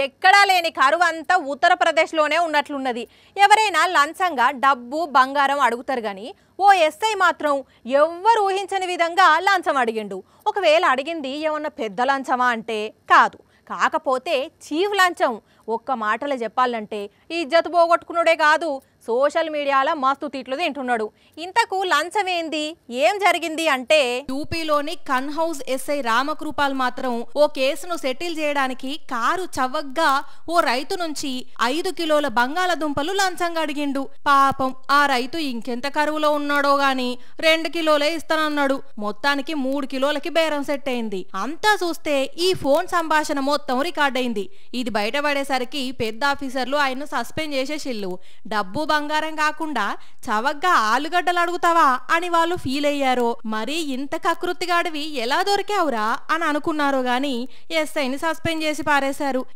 ఎక్కడా లేని కరువంతా ఉత్తరప్రదేశ్లోనే ఉన్నట్లున్నది. ఎవరైనా లంచంగా డబ్బు బంగారం అడుగుతారు గాని ఓ ఎస్ఐ మాత్రం ఎవ్వరు ఊహించని విధంగా లంచం అడిగిండు. ఒకవేళ అడిగింది ఏమన్నా పెద్ద లంచమా అంటే కాదు, కాకపోతే చీఫ్ లంచం. ఒక్క మాటలో చెప్పాలంటే ఇజ్జత్ పోగొట్టుకున్నాడే కాదు, సోషల్ మీడియాలో మస్తు తిట్లు తింటున్నాడు. ఇంతకు లంచం ఏంది, ఏం జరిగింది అంటే యూపీలోని కన్ హౌస్ ఎస్ఐ రామకృపాల్ మాత్రం ఓ కేసును సెటిల్ చేయడానికి కారు చవగ్గా ఓ రైతు నుంచి 5 కిలోల బంగాళదుంపలు లంచంగా అడిగిండు. పాపం ఆ రైతు ఇంకెంత కరువులో ఉన్నాడో గాని 2 కిలోలే ఇస్తానన్నాడు. మొత్తానికి 3 కిలోలకి బేరం సెట్ అయింది. అంతా చూస్తే ఈ ఫోన్ సంభాషణ మొత్తం రికార్డ్ అయింది. ఇది బయటపడేసరికి పెద్ద ఆఫీసర్లు ఆయన్ను సస్పెండ్ చేసేసిల్లు. డబ్బు బంగారం కాకుండా చవగ్గా ఆలుగడ్డలు అడుగుతావా అని వాళ్ళు ఫీల్ అయ్యారో, మరి ఇంత కకృతిగాడివి ఎలా దొరికావురా అని అనుకున్నారో గాని ఎస్ఐని సస్పెండ్ చేసి పారేశారు.